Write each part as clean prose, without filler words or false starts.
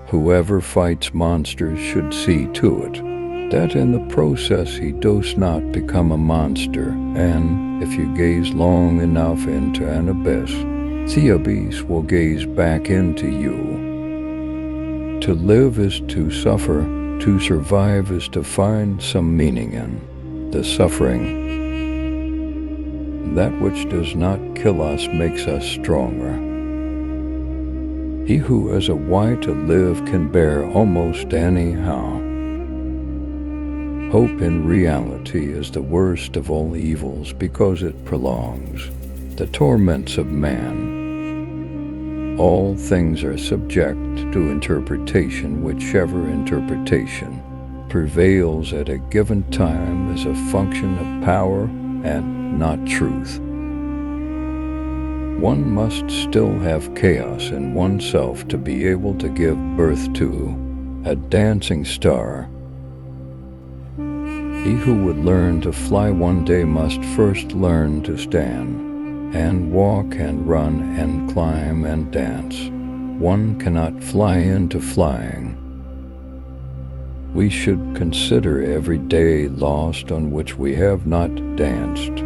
Whoever fights monsters should see to it that in the process he does not become a monster, and if you gaze long enough into an abyss, the abyss will gaze back into you. To live is to suffer, to survive is to find some meaning in the suffering. That which does not kill us makes us stronger. He who has a why to live can bear almost anyhow. Hope in reality is the worst of all evils because it prolongs the torments of man. All things are subject to interpretation, whichever interpretation prevails at a given time is a function of power and not truth. One must still have chaos in oneself to be able to give birth to a dancing star. He who would learn to fly one day must first learn to stand, and walk and run and climb and dance. One cannot fly into flying. We should consider every day lost on which we have not danced,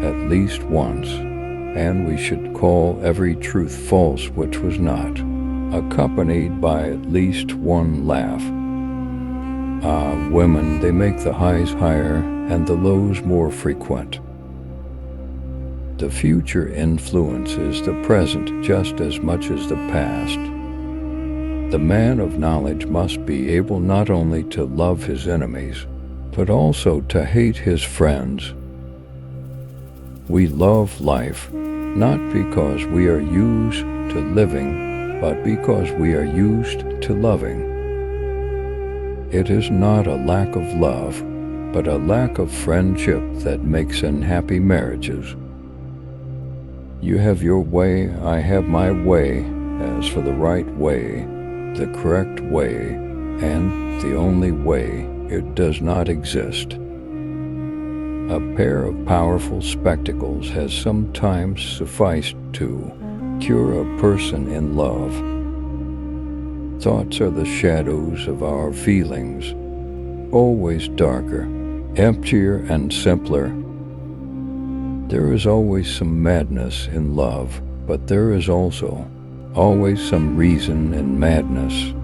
at least once, and we should call every truth false which was not accompanied by at least one laugh. Ah, women, they make the highs higher and the lows more frequent. The future influences the present just as much as the past. The man of knowledge must be able not only to love his enemies, but also to hate his friends. We love life, not because we are used to living, but because we are used to loving. It is not a lack of love, but a lack of friendship that makes unhappy marriages. You have your way, I have my way. As for the right way, the correct way, and the only way, it does not exist. A pair of powerful spectacles has sometimes sufficed to cure a person in love. Thoughts are the shadows of our feelings, always darker, emptier, and simpler. There is always some madness in love, but there is also always some reason in madness.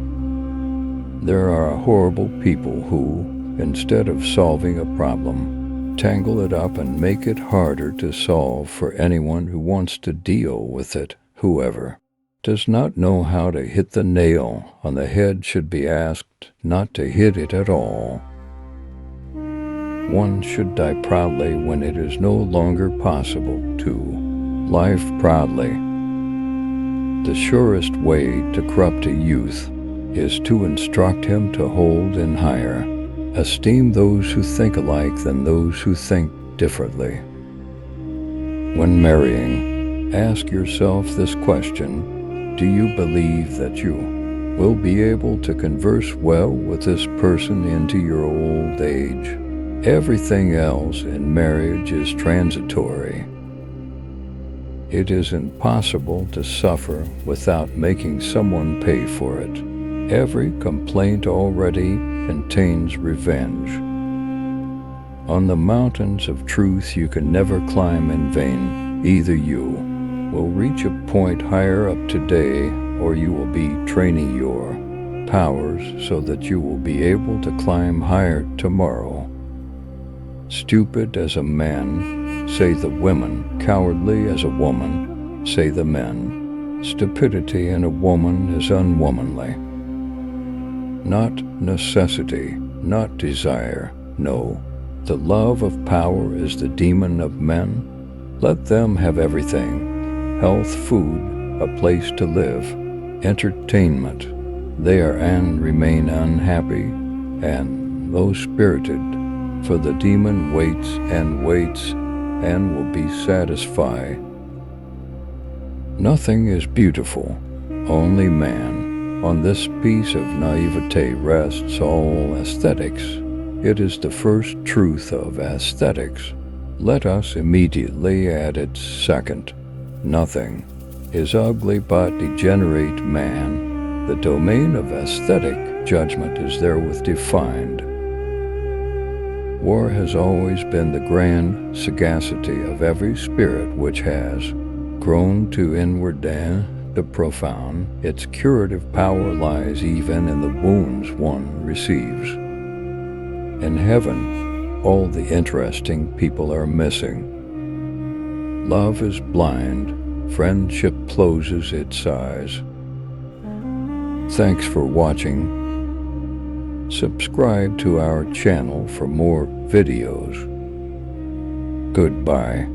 There are horrible people who, instead of solving a problem, tangle it up and make it harder to solve for anyone who wants to deal with it. Whoever does not know how to hit the nail on the head should be asked not to hit it at all. One should die proudly when it is no longer possible to live proudly. The surest way to corrupt a youth is to instruct him to hold in higher esteem those who think alike than those who think differently. When marrying, ask yourself this question: do you believe that you will be able to converse well with this person into your old age? Everything else in marriage is transitory. It is impossible to suffer without making someone pay for it. Every complaint already contains revenge. On the mountains of truth you can never climb in vain. Either you will reach a point higher up today, or you will be training your powers so that you will be able to climb higher tomorrow. Stupid as a man, say the women. Cowardly as a woman, say the men. Stupidity in a woman is unwomanly. Not necessity, not desire, no. The love of power is the demon of men. Let them have everything: health, food, a place to live, entertainment. They are and remain unhappy and low-spirited, for the demon waits and waits and will be satisfied. Nothing is beautiful, only man. On this piece of naivete rests all aesthetics. It is the first truth of aesthetics. Let us immediately add its second. Nothing is ugly but degenerate man. The domain of aesthetic judgment is therewith defined. War has always been the grand sagacity of every spirit which has grown to inward the profound. Its curative power lies even in the wounds one receives. In heaven, all the interesting people are missing. Love is blind, friendship closes its eyes. Thanks for watching. Subscribe to our channel for more videos. Goodbye.